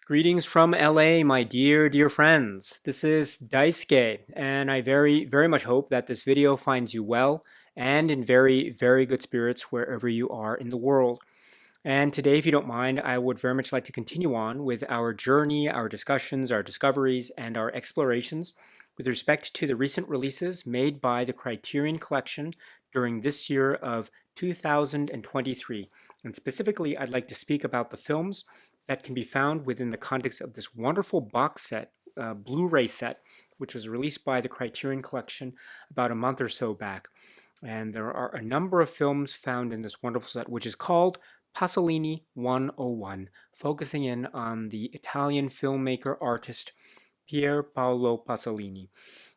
Greetings from LA, my dear friends. This is Daisuke, and I very much hope that this video finds you well and in very good spirits wherever you are in the world. And today, if you don't mind, I would very much like to continue on with our journey, our discussions, our discoveries, and our explorations with respect to the recent releases made by the Criterion Collection during this year of 2023. And specifically, I'd like to speak about the films that can be found within the context of this wonderful box set, Blu-ray set, which was released by the Criterion Collection about a month or so back. And there are a number of films found in this wonderful set, which is called Pasolini 101, focusing in on the Italian filmmaker artist Pier Paolo Pasolini.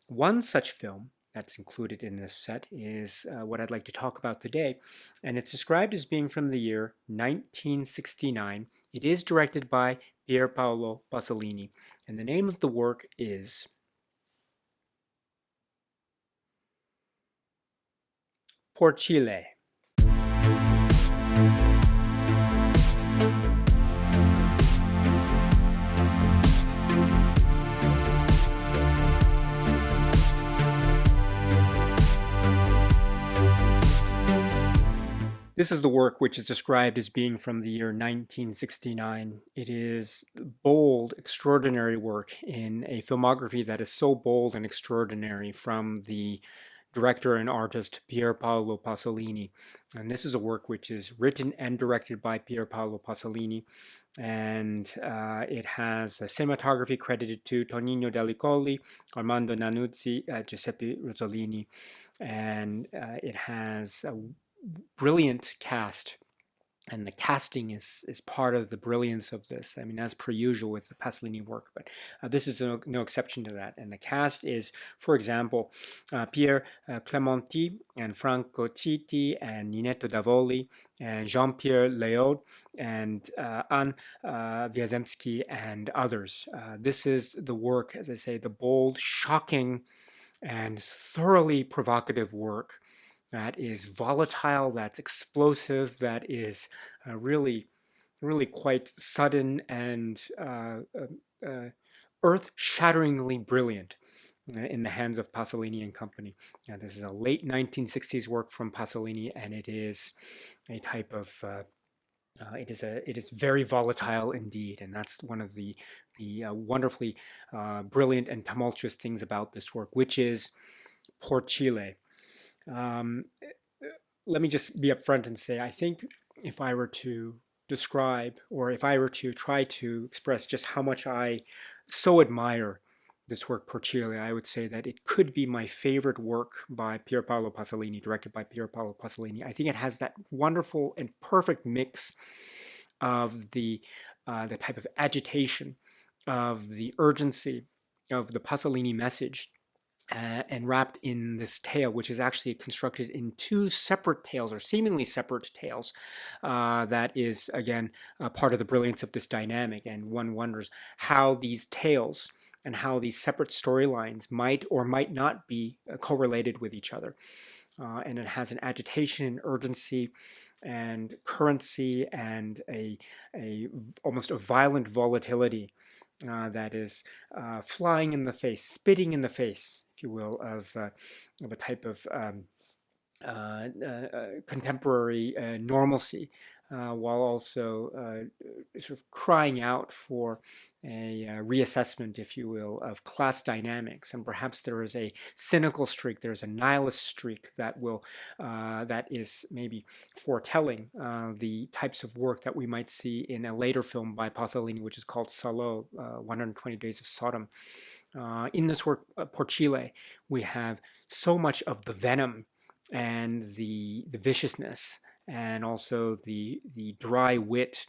One such film that's included in this set is what I'd like to talk about today, and it's described as being from the year 1969. It is directed by Pier Paolo Pasolini, and the name of the work is PORCILE. This is the work which is described as being from the year 1969. It is bold, extraordinary work in a filmography that is so bold and extraordinary from the director and artist Pier Paolo Pasolini. And this is a work which is written and directed by Pier Paolo Pasolini. And it has a cinematography credited to Tonino Dellicoli, Armando Nanuzzi, Giuseppe Rossellini. And it has a brilliant cast, and the casting is part of the brilliance of this. I mean, as per usual with the Pasolini work, but this is no exception to that. And the cast is, for example, Pier Clementi and Franco Citti and Ninetto Davoli and Jean-Pierre Léaud and Anne Wiazemski and others. This is the work, as I say, the bold, shocking, and thoroughly provocative work that is volatile, that's explosive, that is really quite sudden and earth-shatteringly brilliant in the hands of Pasolini and company. Now, this is a late 1960s work from Pasolini, and it is a type of it is very volatile indeed, and that's one of the wonderfully brilliant and tumultuous things about this work, which is PORCILE. Let me just be upfront and say, I think if I were to describe, or if I were to try to express just how much I so admire this work, PORCILE, I would say that it could be my favorite work by Pier Paolo Pasolini, directed by Pier Paolo Pasolini. I think it has that wonderful and perfect mix of the type of agitation, of the urgency, of the Pasolini message, and wrapped in this tale, which is actually constructed in two separate tales, or seemingly separate tales. That is, again, part of the brilliance of this dynamic. And one wonders how these tales and how these separate storylines might or might not be correlated with each other. And it has an agitation and urgency and currency and a almost a violent volatility that is flying in the face, spitting in the face, if you will, of a type of contemporary normalcy, while also sort of crying out for a reassessment, if you will, of class dynamics. And perhaps there is a cynical streak, there's a nihilist streak that will that is maybe foretelling the types of work that we might see in a later film by Pasolini, which is called Salo, 120 Days of Sodom. In this work, PORCILE, we have so much of the venom and the viciousness, and also the dry wit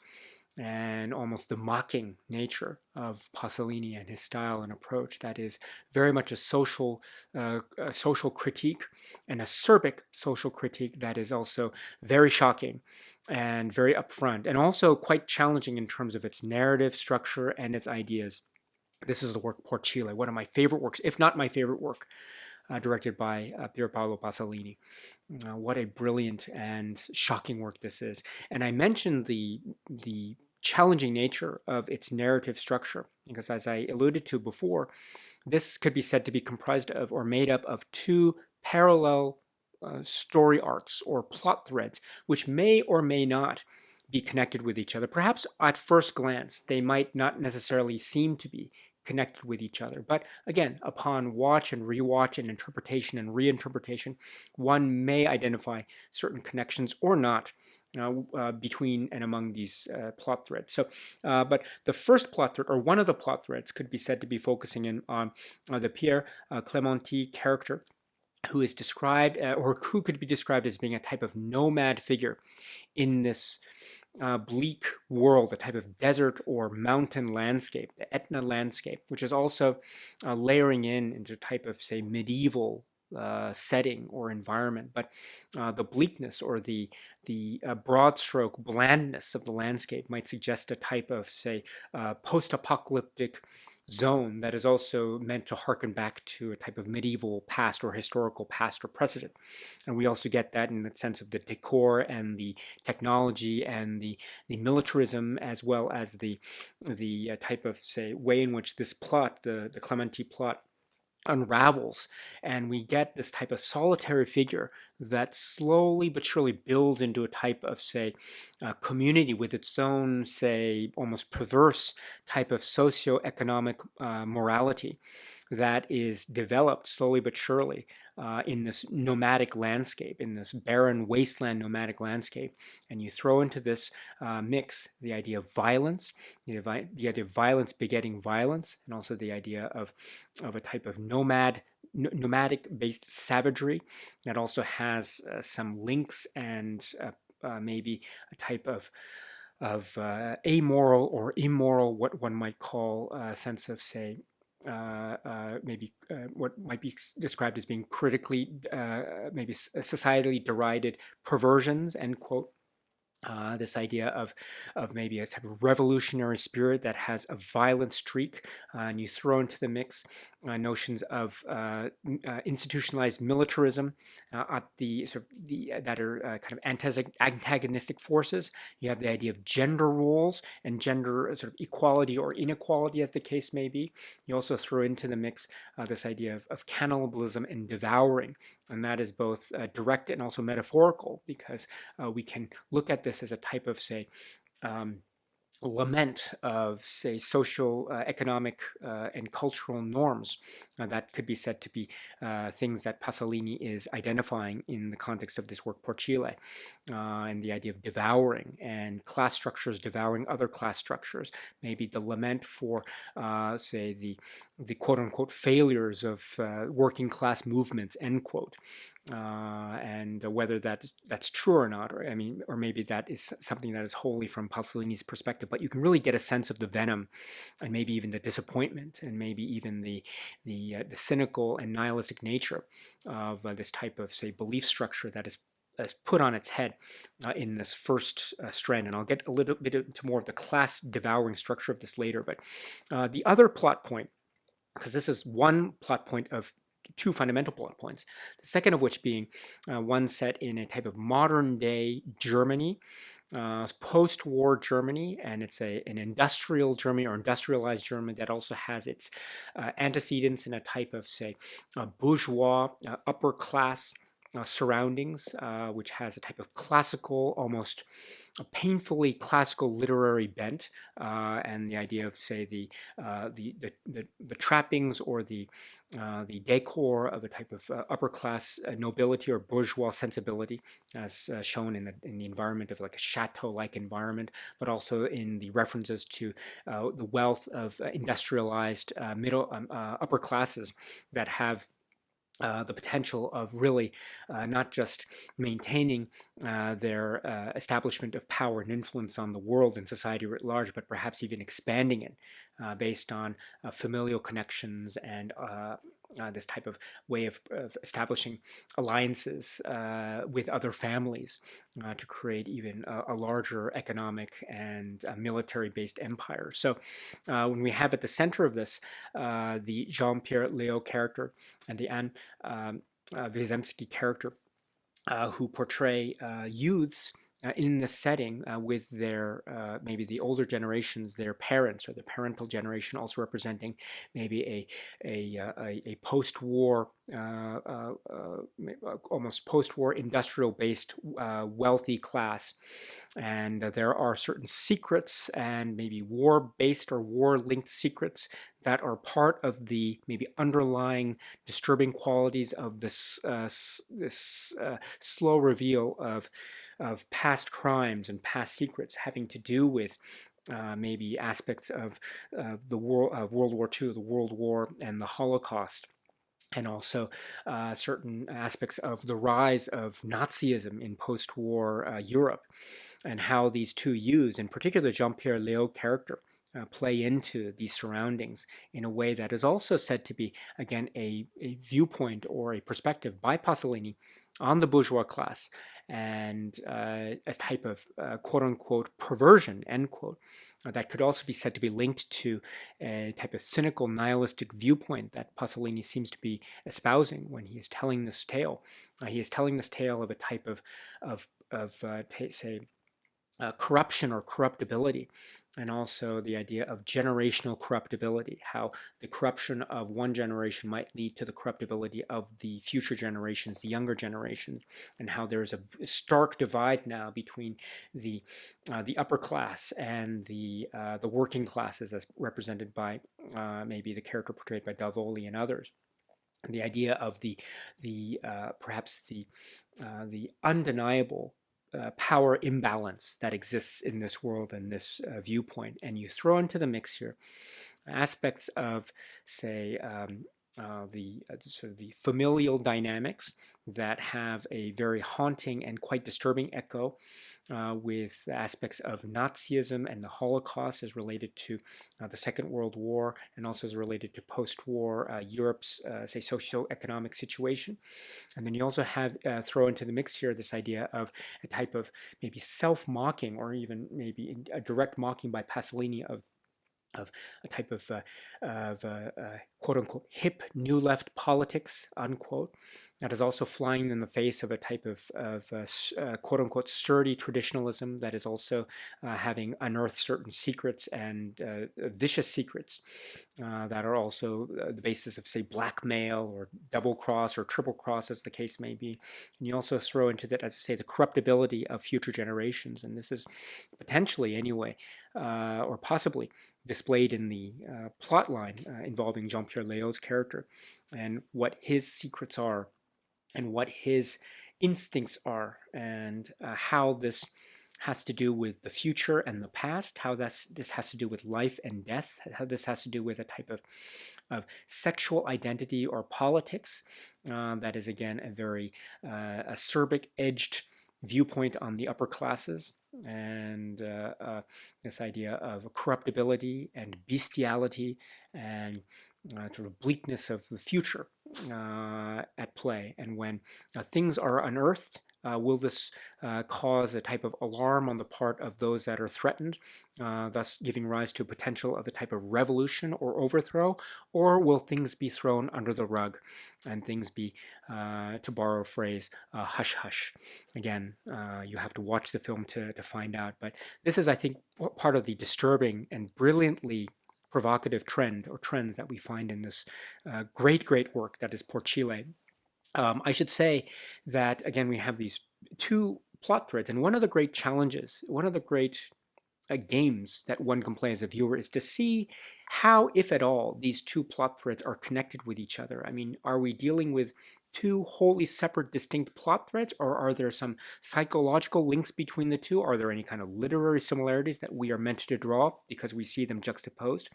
and almost the mocking nature of Pasolini and his style and approach. That is very much a social critique, an acerbic social critique that is also very shocking and very upfront, and also quite challenging in terms of its narrative structure and its ideas. This is the work PORCILE, one of my favorite works, if not my favorite work, directed by Pier Paolo Pasolini. What a brilliant and shocking work this is. And I mentioned the challenging nature of its narrative structure, because as I alluded to before, this could be said to be comprised of or made up of two parallel story arcs or plot threads, which may or may not be connected with each other. Perhaps at first glance, they might not necessarily seem to be connected with each other. But again, upon watch and rewatch and interpretation and reinterpretation, one may identify certain connections or not between and among these plot threads. So, but the first plot thread, or one of the plot threads, could be said to be focusing in on the Pierre Clementi character, who is described, or who could be described as being a type of nomad figure in this bleak world, a type of desert or mountain landscape, the Etna landscape, which is also layering into a type of, say, medieval setting or environment. But the bleakness or the broad stroke blandness of the landscape might suggest a type of, say, post-apocalyptic zone that is also meant to harken back to a type of medieval past or historical past or precedent. And we also get that in the sense of the decor and the technology and the militarism, as well as the type of, say, way in which this plot, the Clementi plot, unravels, and we get this type of solitary figure that slowly but surely builds into a type of, say, community with its own, say, almost perverse type of socioeconomic morality that is developed slowly but surely in this nomadic landscape, in this barren wasteland nomadic landscape. And you throw into this mix the idea of violence, the idea of violence begetting violence, and also the idea of a type of nomadic-based savagery that also has some links and maybe a type of amoral or immoral, what one might call a sense of, say, maybe what might be described as being critically, maybe societally derided perversions, end quote. This idea of maybe a type of revolutionary spirit that has a violent streak, and you throw into the mix notions of institutionalized militarism at the sort of that are kind of antagonistic forces. You have the idea of gender roles and gender sort of equality or inequality, as the case may be. You also throw into the mix this idea of cannibalism and devouring, and that is both direct and also metaphorical, because we can look at this as a type of, say, lament of, say, social, economic, and cultural norms that could be said to be things that Pasolini is identifying in the context of this work, PORCILE, and the idea of devouring and class structures devouring other class structures, maybe the lament for, say, the quote-unquote failures of working class movements, end quote. And whether that's true or not, or or maybe that is something that is wholly from Pasolini's perspective. But you can really get a sense of the venom, and maybe even the disappointment, and maybe even the cynical and nihilistic nature of this type of, say, belief structure that is put on its head in this first strand. And I'll get a little bit into more of the class devouring structure of this later. But the other plot point, because this is one plot point of two fundamental plot points, the second of which being one set in a type of modern day Germany, post-war Germany, and it's an industrial Germany or industrialized Germany that also has its antecedents in a type of, say, bourgeois, upper class surroundings, which has a type of classical, almost a painfully classical literary bent, and the idea of, say, the trappings or the decor of a type of upper class nobility or bourgeois sensibility, as shown in the environment of like a chateau-like environment, but also in the references to the wealth of industrialized middle upper classes that have the potential of really not just maintaining their establishment of power and influence on the world and society writ large, but perhaps even expanding it based on familial connections and this type of way of establishing alliances with other families to create even a larger economic and military-based empire. So when we have at the center of this the Jean-Pierre Léaud character and the Anne Wyzemski character, who portray youths in this setting with their maybe the older generations, their parents or the parental generation, also representing maybe a post-war, almost post-war industrial-based wealthy class, and there are certain secrets and maybe war-based or war-linked secrets that are part of the maybe underlying disturbing qualities of this slow reveal of past crimes and past secrets having to do with maybe aspects of the war of World War II, the World War, and the Holocaust, and also certain aspects of the rise of Nazism in post-war Europe, and how these two use, in particular Jean-Pierre Léaud character, play into these surroundings in a way that is also said to be, again, a viewpoint or a perspective by Pasolini on the bourgeois class, and a type of quote-unquote perversion, end quote, that could also be said to be linked to a type of cynical nihilistic viewpoint that Pasolini seems to be espousing when he is telling this tale. He is telling this tale of a type say, corruption or corruptibility, and also the idea of generational corruptibility, how the corruption of one generation might lead to the corruptibility of the future generations, the younger generation, and how there's a stark divide now between the upper class and the working classes, as represented by maybe the character portrayed by Dalvoli and others. And the idea of perhaps the undeniable power imbalance that exists in this world and this viewpoint, and you throw into the mix here aspects of, say, the sort of the familial dynamics that have a very haunting and quite disturbing echo with aspects of Nazism and the Holocaust as related to the Second World War, and also as related to post-war Europe's, say, socio-economic situation. And then you also have throw into the mix here this idea of a type of maybe self-mocking, or even maybe a direct mocking by Pasolini of a type of quote unquote hip new left politics, unquote, that is also flying in the face of a type of quote unquote sturdy traditionalism that is also having unearthed certain secrets and vicious secrets that are also the basis of, say, blackmail or double cross or triple cross, as the case may be. And you also throw into that, as I say, the corruptibility of future generations. And this is potentially, anyway, or possibly displayed in the plot line involving Jean-Pierre Léaud's character, and what his secrets are, and what his instincts are, and how this has to do with the future and the past, how this has to do with life and death, how this has to do with a type of sexual identity or politics that is, again, a very acerbic-edged viewpoint on the upper classes, and this idea of corruptibility and bestiality and sort of bleakness of the future at play. And when things are unearthed, will this cause a type of alarm on the part of those that are threatened, thus giving rise to a potential of a type of revolution or overthrow? Or will things be thrown under the rug and things be, to borrow a phrase, hush hush? Again, you have to watch the film to find out. But this is, I think, part of the disturbing and brilliantly provocative trend or trends that we find in this great work that is PORCILE. I should say that, again, we have these two plot threads, and one of the great challenges, one of the great games that one can play as a viewer is to see how, if at all, these two plot threads are connected with each other. I mean, are we dealing with two wholly separate, distinct plot threads, or are there some psychological links between the two? Are there any kind of literary similarities that we are meant to draw because we see them juxtaposed?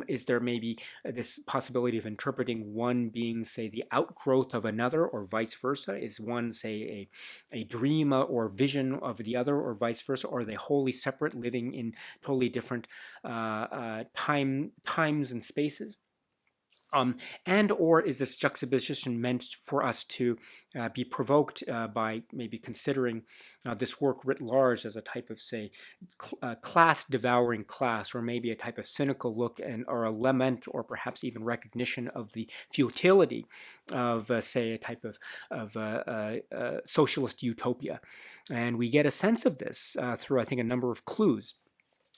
Is there maybe this possibility of interpreting one being, say, the outgrowth of another, or vice versa? Is one, say, a dream or vision of the other, or vice versa? Or are they wholly separate, living in totally different times and spaces? And or is this juxtaposition meant for us to be provoked by maybe considering this work writ large as a type of, say, class devouring class, or maybe a type of cynical look and or a lament or perhaps even recognition of the futility of, say, a type of socialist utopia? And we get a sense of this through, I think, a number of clues.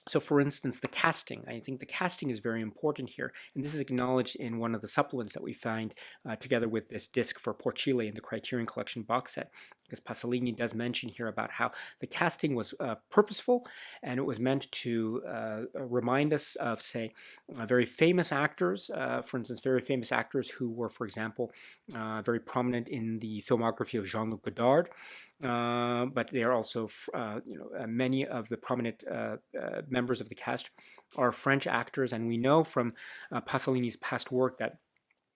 So, for instance, the casting. I think the casting is very important here, and this is acknowledged in one of the supplements that we find together with this disc for Porcile in the Criterion Collection box set, because Pasolini does mention here about how the casting was purposeful, and it was meant to remind us of, say, very famous actors, for instance, very famous actors who were, for example, very prominent in the filmography of Jean-Luc Godard, but they are also, many of the prominent members of the cast are French actors, and we know from Pasolini's past work that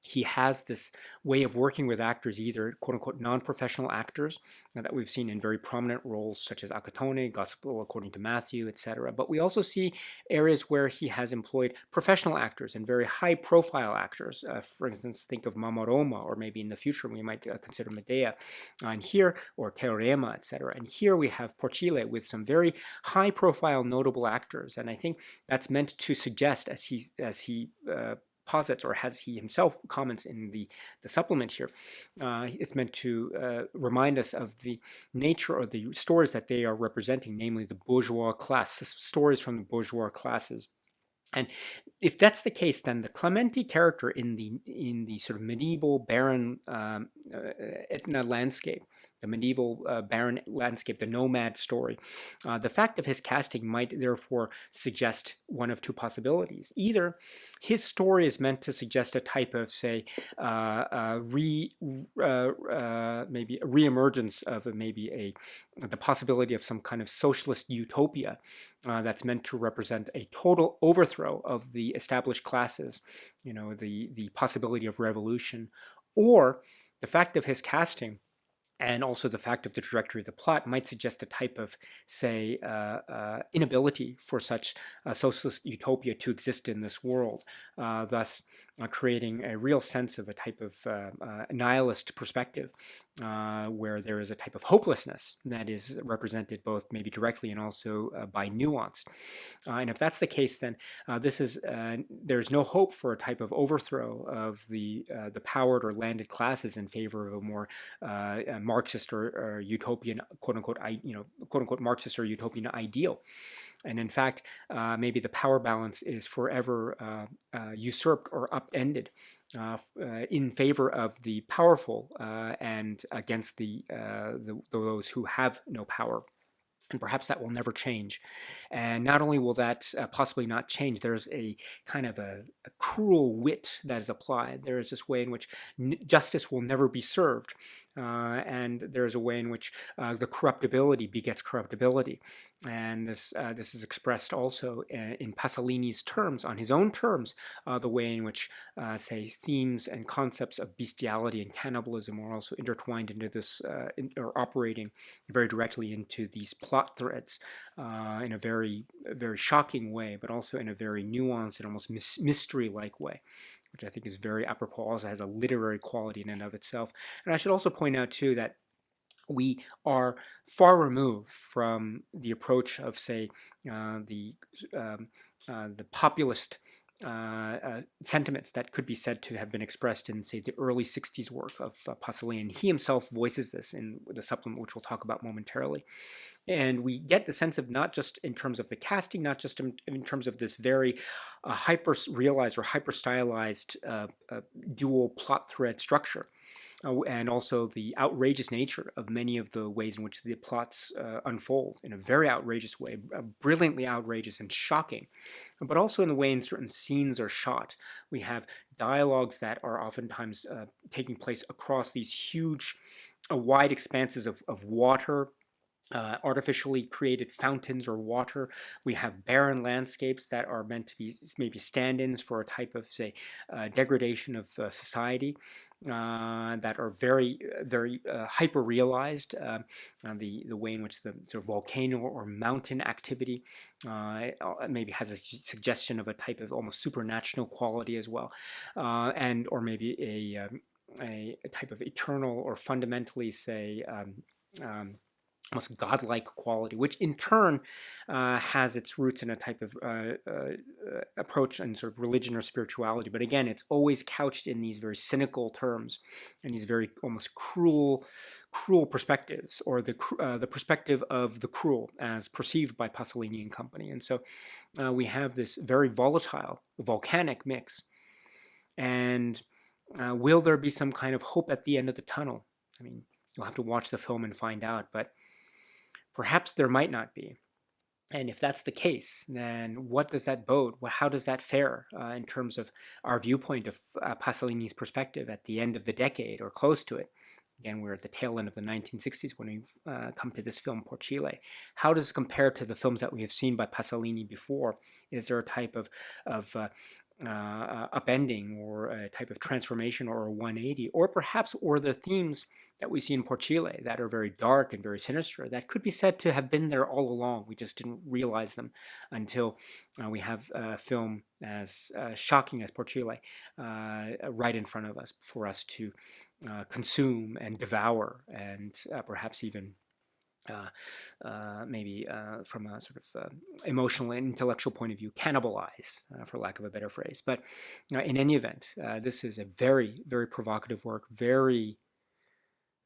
he has this way of working with actors, either quote-unquote non-professional actors that we've seen in very prominent roles such as Acatone, Gospel According to Matthew, etc. But we also see areas where he has employed professional actors and very high-profile actors. For instance, think of Mamaroma, or maybe in the future we might consider Medea. And here, or Teorema, etc. And here we have Porcile with some very high-profile, notable actors. And I think that's meant to suggest, as he posits, or as he himself comments in the supplement here, it's meant to remind us of the nature of the stories that they are representing, namely the bourgeois class, stories from the bourgeois classes. And if that's the case, then the Clementi character in the sort of medieval barren Etna landscape, the medieval barren landscape, the nomad story, the fact of his casting might therefore suggest one of two possibilities. Either his story is meant to suggest a type of, say, maybe a reemergence of the possibility of some kind of socialist utopia that's meant to represent a total overthrow of the established classes, the possibility of revolution, or the fact of his casting and also the fact of the trajectory of the plot might suggest a type of, say, inability for such a socialist utopia to exist in this world, thus creating a real sense of a type of nihilist perspective where there is a type of hopelessness that is represented both maybe directly and also by nuance. And if that's the case, then there's no hope for a type of overthrow of the powered or landed classes in favor of a more Marxist or utopian, quote unquote Marxist or utopian ideal. And in fact, maybe the power balance is forever usurped or upended in favor of the powerful and against those who have no power. And perhaps that will never change. And not only will that possibly not change, there's a kind of a cruel wit that is applied. There is this way in which justice will never be served. And there's a way in which the corruptibility begets corruptibility. And this is expressed also in Pasolini's terms, on his own terms, the way in which, say, themes and concepts of bestiality and cannibalism are also intertwined into this, or operating very directly into these plot threads in a very, very shocking way, but also in a very nuanced and almost mystery-like way, which I think is very apropos, also has a literary quality in and of itself. And I should also point out, too, that we are far removed from the approach of, say, the populist sentiments that could be said to have been expressed in, say, the early 60s work of Pasolini. And he himself voices this in the supplement, which we'll talk about momentarily. And we get the sense of, not just in terms of the casting, not just in terms of this very hyper-realized or hyper-stylized dual plot thread structure, and also the outrageous nature of many of the ways in which the plots unfold in a very outrageous way, brilliantly outrageous and shocking, but also in the way in certain scenes are shot. We have dialogues that are oftentimes taking place across these huge, wide expanses of water, artificially created fountains or water. We have barren landscapes that are meant to be maybe stand-ins for a type of, say, degradation of society, that are very hyper-realized. The way in which the sort of volcano or mountain activity maybe has a suggestion of a type of almost supernatural quality as well, and or maybe a type of eternal or fundamentally, say, almost godlike quality, which in turn has its roots in a type of approach and sort of religion or spirituality. But again, it's always couched in these very cynical terms and these very almost cruel perspectives, or the perspective of the cruel as perceived by Pasolini and company. And so we have this very volatile, volcanic mix. And will there be some kind of hope at the end of the tunnel? I mean, you'll have to watch the film and find out, but perhaps there might not be. And if that's the case, then what does that bode? How does that fare in terms of our viewpoint of Pasolini's perspective at the end of the decade or close to it? Again, we're at the tail end of the 1960s when we've come to this film, Porcile. How does it compare to the films that we have seen by Pasolini before? Is there a type of upending or a type of transformation or a 180, or perhaps the themes that we see in Porcile that are very dark and very sinister that could be said to have been there all along? We just didn't realize them until we have a film as shocking as Porcile right in front of us for us to consume and devour, and perhaps even maybe from a sort of emotional and intellectual point of view, cannibalize, for lack of a better phrase. But in any event, this is a very, very provocative work, very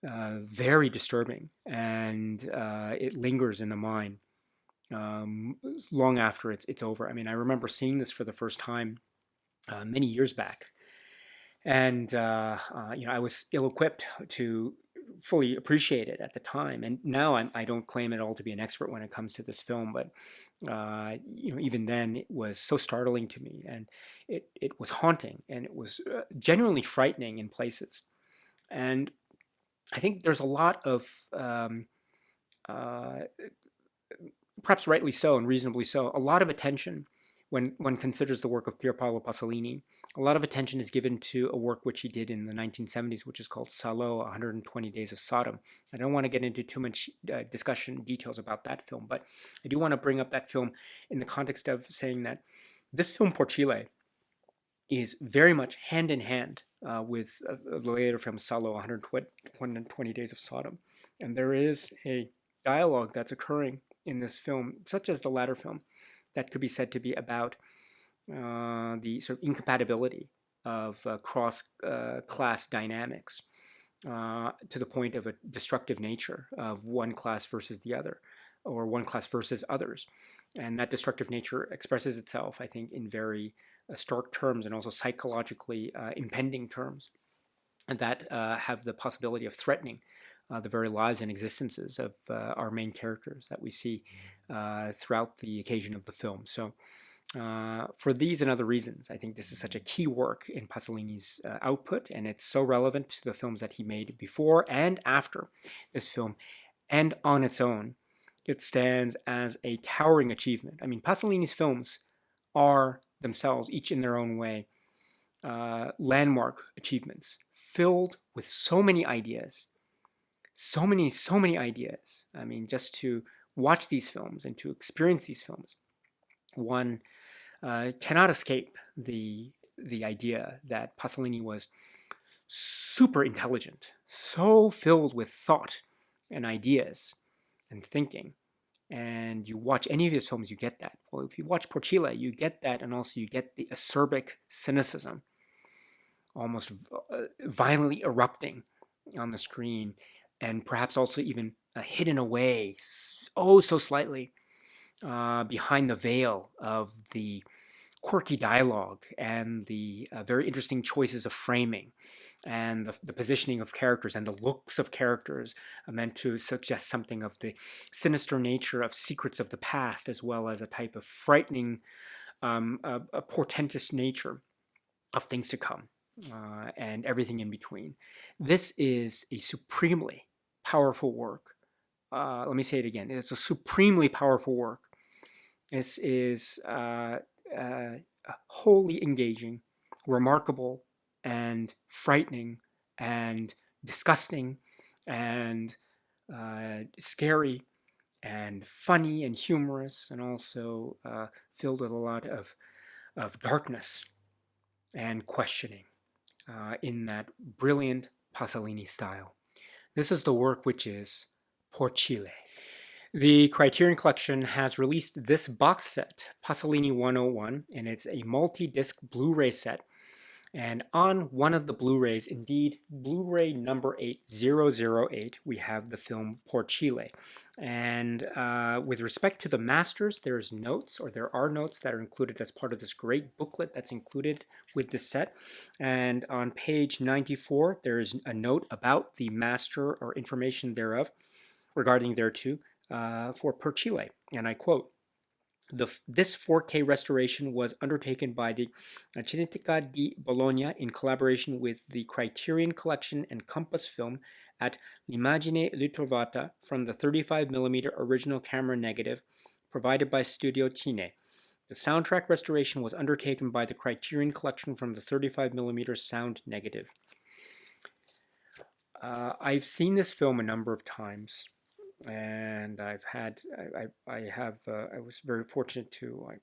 disturbing, and it lingers in the mind long after it's over. I mean, I remember seeing this for the first time many years back, and I was ill-equipped to fully appreciate it at the time. And now I don't claim at all to be an expert when it comes to this film, but even then it was so startling to me, and it was haunting, and it was genuinely frightening in places. And I think there's a lot of perhaps rightly so and reasonably so, a lot of attention when one considers the work of Pier Paolo Pasolini. A lot of attention is given to a work which he did in the 1970s, which is called Salo, 120 Days of Sodom. I don't want to get into too much discussion details about that film, but I do want to bring up that film in the context of saying that this film, Porcile, is very much hand in hand with the later film Salo, 120 Days of Sodom. And there is a dialogue that's occurring in this film, such as the latter film, that could be said to be about the sort of incompatibility of cross-class dynamics to the point of a destructive nature of one class versus the other, or one class versus others. And that destructive nature expresses itself, I think, in very stark terms and also psychologically impending terms, and that have the possibility of threatening the very lives and existences of our main characters that we see throughout the occasion of the film. So for these and other reasons, I think this is such a key work in Pasolini's output, and it's so relevant to the films that he made before and after this film. And on its own, it stands as a towering achievement. I mean, Pasolini's films are themselves, each in their own way, landmark achievements, filled with so many ideas, so many ideas. I mean, just to watch these films and to experience these films, one cannot escape the idea that Pasolini was super intelligent, so filled with thought and ideas and thinking. And you watch any of his films, you get that. Well, if you watch Porcile, you get that, and also you get the acerbic cynicism, almost violently erupting on the screen, and perhaps also even hidden away, oh so slightly, behind the veil of the quirky dialogue and the very interesting choices of framing and the positioning of characters and the looks of characters meant to suggest something of the sinister nature of secrets of the past, as well as a type of frightening, a portentous nature of things to come, and everything in between. This is a supremely powerful work let me say it again. It's a supremely powerful work. This is wholly engaging, remarkable, and frightening, and disgusting, and scary, and funny, and humorous, and also filled with a lot of darkness and questioning in that brilliant Pasolini style. This is the work which is Porcile. The Criterion Collection has released this box set, Pasolini 101, and it's a multi-disc Blu-ray set. And on one of the Blu-rays, indeed, Blu-ray number 8008, we have the film Porcile. And with respect to the masters, there's notes, or there are notes that are included as part of this great booklet that's included with this set. And on page 94, there's a note about the master or information thereof regarding thereto for Porcile. And I quote, this 4K restoration was undertaken by the Cineteca di Bologna in collaboration with the Criterion Collection and Compass Film at L'Immagine Ritrovata from the 35mm original camera negative provided by Studio Cine. The soundtrack restoration was undertaken by the Criterion Collection from the 35mm sound negative. I've seen this film a number of times. And I was very fortunate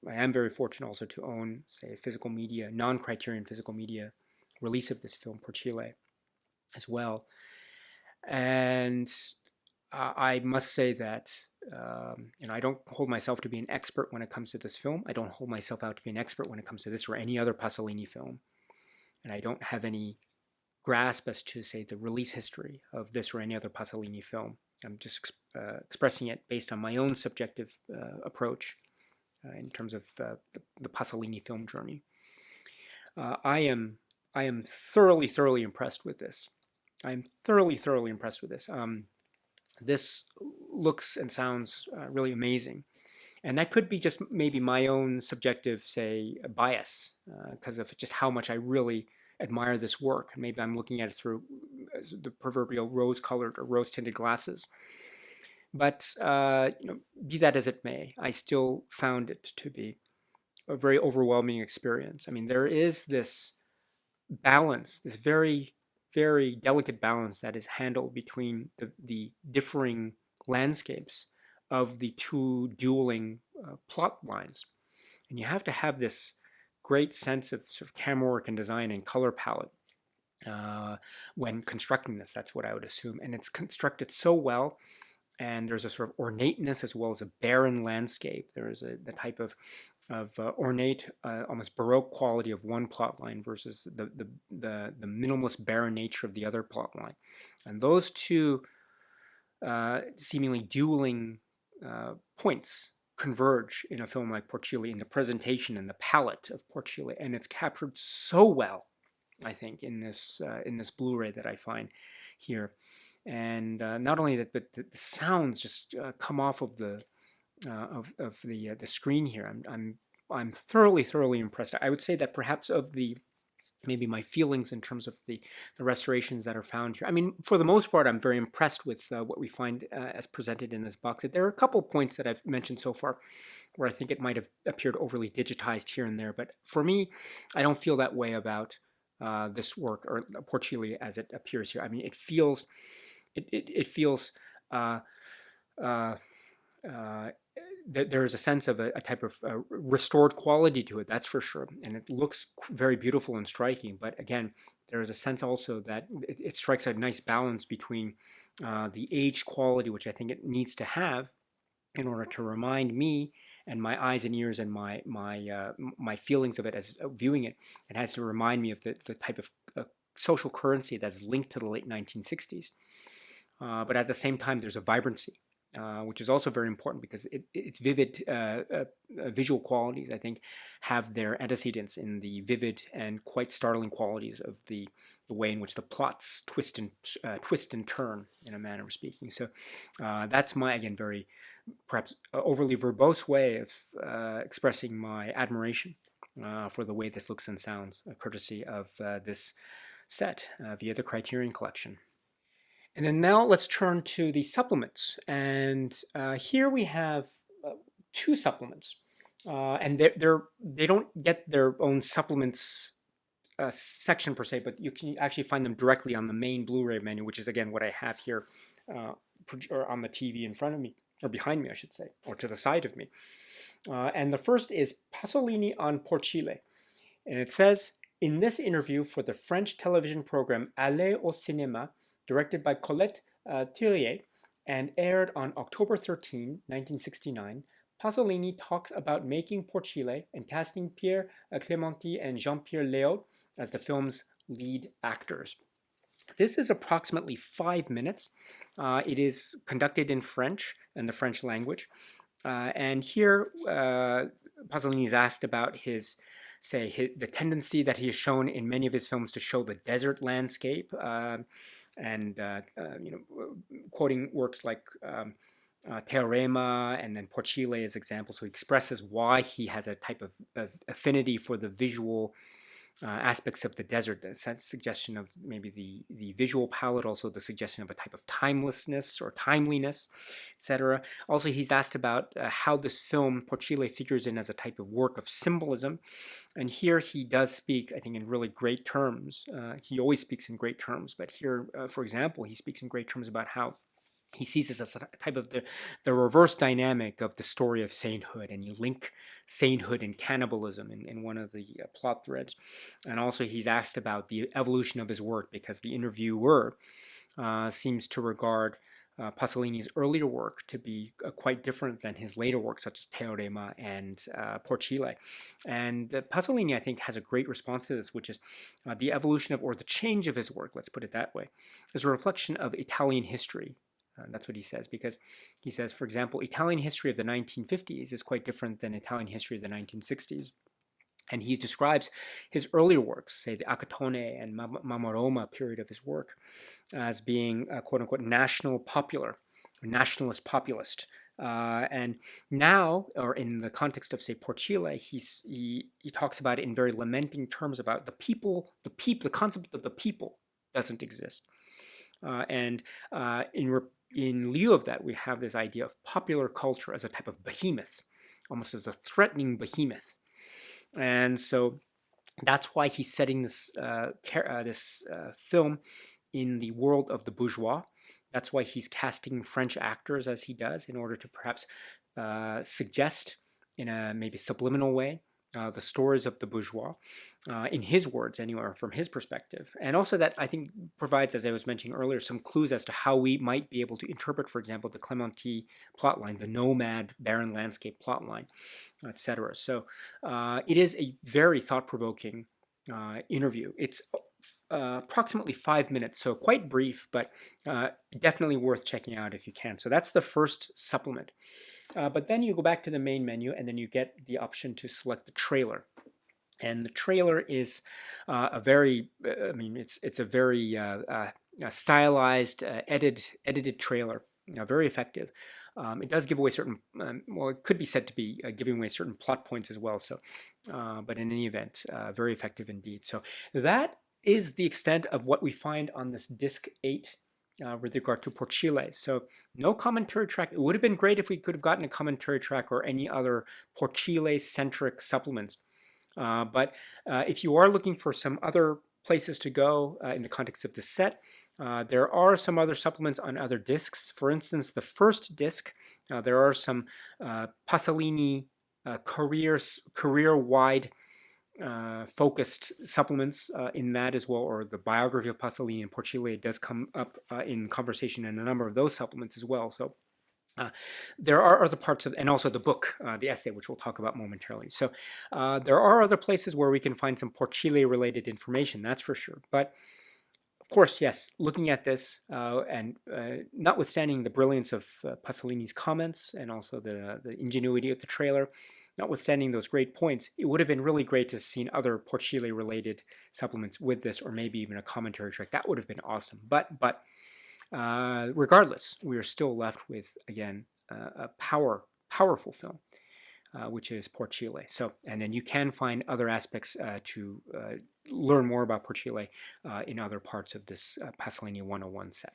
I am very fortunate also to own, say, physical media, non-Criterion physical media release of this film, Porcile, as well. And I must say that, I don't hold myself to be an expert when it comes to this film. I don't hold myself out to be an expert when it comes to this or any other Pasolini film. And I don't have any grasp as to, say, the release history of this or any other Pasolini film. I'm just expressing it based on my own subjective approach in terms of the Pasolini film journey. I am thoroughly impressed with this. I'm thoroughly impressed with this. This looks and sounds really amazing. And that could be just maybe my own subjective, say, bias, because of just how much I really admire this work. Maybe I'm looking at it through the proverbial rose-colored or rose-tinted glasses. But be that as it may, I still found it to be a very overwhelming experience. I mean, there is this balance, this very delicate balance that is handled between the differing landscapes of the two dueling plot lines. And you have to have this great sense of sort of camera work and design and color palette when constructing this. That's what I would assume. And it's constructed so well, and there's a sort of ornateness as well as a barren landscape. There is the type of ornate, almost Baroque quality of one plot line versus the minimalist, barren nature of the other plot line. And those two seemingly dueling points converge in a film like Porcile, in the presentation and the palette of Porcile, and it's captured so well, I think, in this Blu-ray that I find here. And not only that, but the sounds just come off of the screen here. I'm thoroughly impressed. I would say that perhaps of the maybe my feelings in terms of the restorations that are found here. I mean, for the most part, I'm very impressed with what we find as presented in this box. There are a couple of points that I've mentioned so far where I think it might have appeared overly digitized here and there. But for me, I don't feel that way about this work, or Porcile as it appears here. I mean, it feels there is a sense of a type of restored quality to it, that's for sure. And it looks very beautiful and striking. But again, there is a sense also that it strikes a nice balance between the aged quality, which I think it needs to have in order to remind me and my eyes and ears and my feelings of it as viewing it. It has to remind me of the type of social currency that's linked to the late 1960s. But at the same time, there's a vibrancy, which is also very important because its vivid visual qualities, I think, have their antecedents in the vivid and quite startling qualities of the way in which the plots twist and turn, in a manner of speaking. So that's my, again, very perhaps overly verbose way of expressing my admiration for the way this looks and sounds, courtesy of this set via the Criterion Collection. And then now let's turn to the supplements. And here we have two supplements. And they don't get their own supplements section per se, but you can actually find them directly on the main Blu-ray menu, which is again what I have here or on the TV in front of me, or behind me, I should say, or to the side of me. And the first is Pasolini on Porcile. And it says, in this interview for the French television program Aller au Cinéma, directed by Colette Thirier, and aired on October 13, 1969, Pasolini talks about making Porcile and casting Pierre Clementi and Jean-Pierre Léaud as the film's lead actors. This is approximately 5 minutes. It is conducted in French and the French language. And here, Pasolini is asked about the tendency that he has shown in many of his films to show the desert landscape, and quoting works like Teorema and then Porcile as examples. So he expresses why he has a type of affinity for the visual aspects of the desert, the suggestion of maybe the visual palette, also the suggestion of a type of timelessness or timeliness, etc. Also, he's asked about how this film, Porcile, figures in as a type of work of symbolism. And here he does speak, I think, in really great terms. He always speaks in great terms, but here, for example, he speaks in great terms about how he sees this as a type of the reverse dynamic of the story of sainthood, and you link sainthood and cannibalism in one of the plot threads. And also he's asked about the evolution of his work, because the interviewer seems to regard Pasolini's earlier work to be quite different than his later work, such as Teorema and Porcile. And Pasolini, I think, has a great response to this, which is the evolution of, or the change of his work, let's put it that way, is a reflection of Italian history. That's what he says, because he says, for example, Italian history of the 1950s is quite different than Italian history of the 1960s. And he describes his earlier works, say the Acatone and Mamma period of his work, as being quote-unquote national popular, or nationalist populist. And now, or in the context of, say, Porcile, he talks about it in very lamenting terms about the people, the concept of the people doesn't exist. In lieu of that, we have this idea of popular culture as a type of behemoth, almost as a threatening behemoth. And so that's why he's setting this film in the world of the bourgeois. That's why he's casting French actors as he does, in order to perhaps suggest in a maybe subliminal way the stories of the bourgeois, in his words anyway, or from his perspective. And also that, I think, provides, as I was mentioning earlier, some clues as to how we might be able to interpret, for example, the Clementi plotline, the nomad, barren landscape plotline, etc. So it is a very thought-provoking interview. It's approximately 5 minutes, so quite brief, but definitely worth checking out if you can. So that's the first supplement. But then you go back to the main menu, and then you get the option to select the trailer. And the trailer is a very, it's a very stylized, edited trailer, very effective. It does give away certain, well, it could be said to be giving away certain plot points as well. So, but in any event, very effective indeed. So that is the extent of what we find on this disc 8. With regard to Porcile. So no commentary track. It would have been great if we could have gotten a commentary track or any other Porcile-centric supplements. But if you are looking for some other places to go in the context of this set, there are some other supplements on other discs. For instance, the first disc, there are some Pasolini career-wide focused supplements in that as well, or the biography of Pasolini and Porcile does come up in conversation in a number of those supplements as well. So there are other parts of, and also the book, the essay, which we'll talk about momentarily. So there are other places where we can find some Porcile related information, that's for sure. But of course, yes, looking at this, and notwithstanding the brilliance of Pasolini's comments and also the ingenuity of the trailer, notwithstanding those great points, it would have been really great to have seen other Porcile-related supplements with this, or maybe even a commentary track. That would have been awesome. But regardless, we are still left with, again, a powerful film, which is Porcile. So, and then you can find other aspects to learn more about Porcile in other parts of this Pasolini 101 set.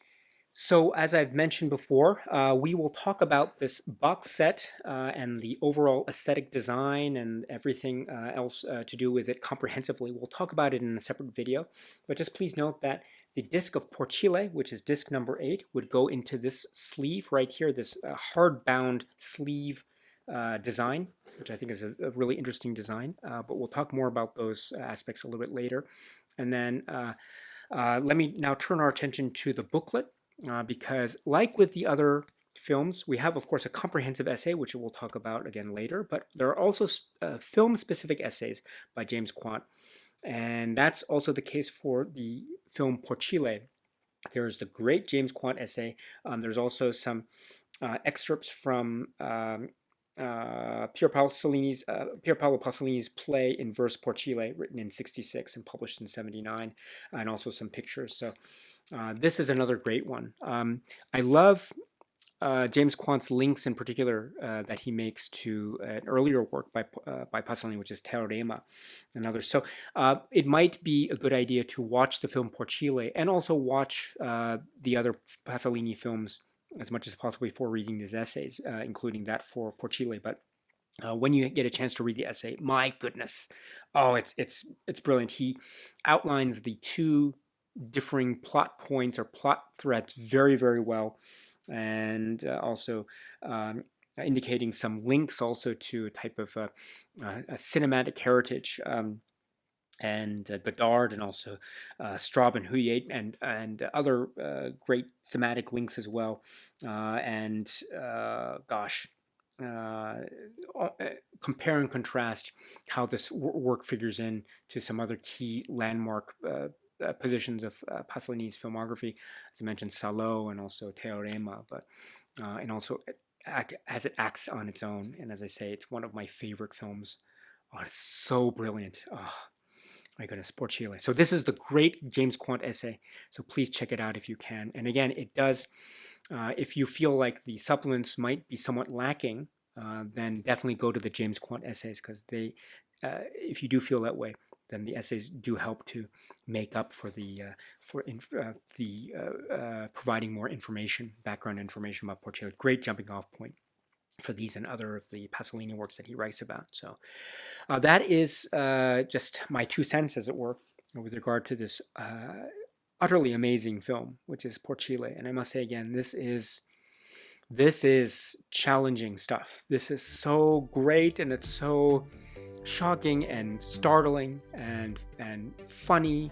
So, as I've mentioned before, we will talk about this box set and the overall aesthetic design and everything else to do with it comprehensively. We'll talk about it in a separate video, but just please note that the disc of PORCILE, which is disc number 8, would go into this sleeve right here, this hard-bound sleeve design, which I think is a really interesting design, but we'll talk more about those aspects a little bit later. And then let me now turn our attention to the booklet. Because like with the other films, we have, of course, a comprehensive essay, which we'll talk about again later, but there are also film-specific essays by James Quandt, and that's also the case for the film Porcile. There's the great James Quandt essay. There's also some excerpts from Pier Paolo Pasolini's play in verse Porcile, written in '66 and published in '79, and also some pictures. So this is another great one. I love James Quandt's links in particular that he makes to an earlier work by Pasolini, which is Teorema and others. So it might be a good idea to watch the film Porcile and also watch the other Pasolini films as much as possible before reading these essays, including that for Porcile. But when you get a chance to read the essay, my goodness, oh, it's brilliant. He outlines the two differing plot points or plot threads very, very well, and also indicating some links also to a type of a cinematic heritage, and Godard, and also Straub and Huillet, and other great thematic links as well, and gosh, compare and contrast how this work figures in to some other key landmark positions of Pasolini's filmography, as I mentioned, Salo and also Teorema, but and also as it acts on its own. And as I say, it's one of my favorite films. Oh, it's so brilliant. Oh my goodness, Porcile. So this is the great James Quandt essay. So please check it out if you can. And again, it does. If you feel like the supplements might be somewhat lacking, then definitely go to the James Quandt essays, because they, if you do feel that way, then the essays do help to make up for the providing more information, background information about Porcile. Great jumping off point for these and other of the Pasolini works that he writes about. So that is just my 2 cents, as it were, with regard to this utterly amazing film, which is Porcile. And I must say again, this is challenging stuff. This is so great, and it's so shocking and startling and funny,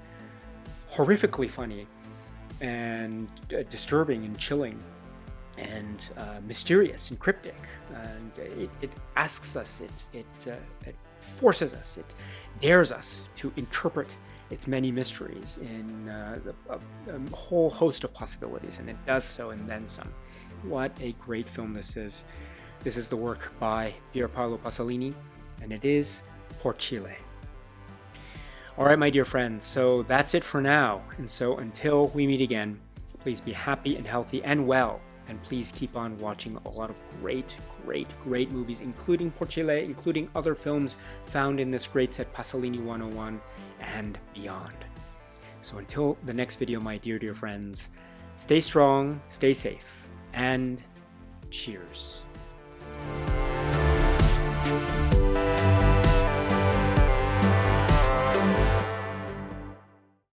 horrifically funny, and disturbing and chilling, and mysterious and cryptic. And it asks us, it forces us, it dares us to interpret its many mysteries in a whole host of possibilities, and it does so and then some. What a great film this is. This is the work by Pier Paolo Pasolini, and it is Porcile. All right, my dear friends, so that's it for now. And so until we meet again, please be happy and healthy and well. And please keep on watching a lot of great movies, including Porcile, including other films found in this great set, Pasolini 101 and beyond. So until the next video, my dear friends, stay strong, stay safe, and cheers.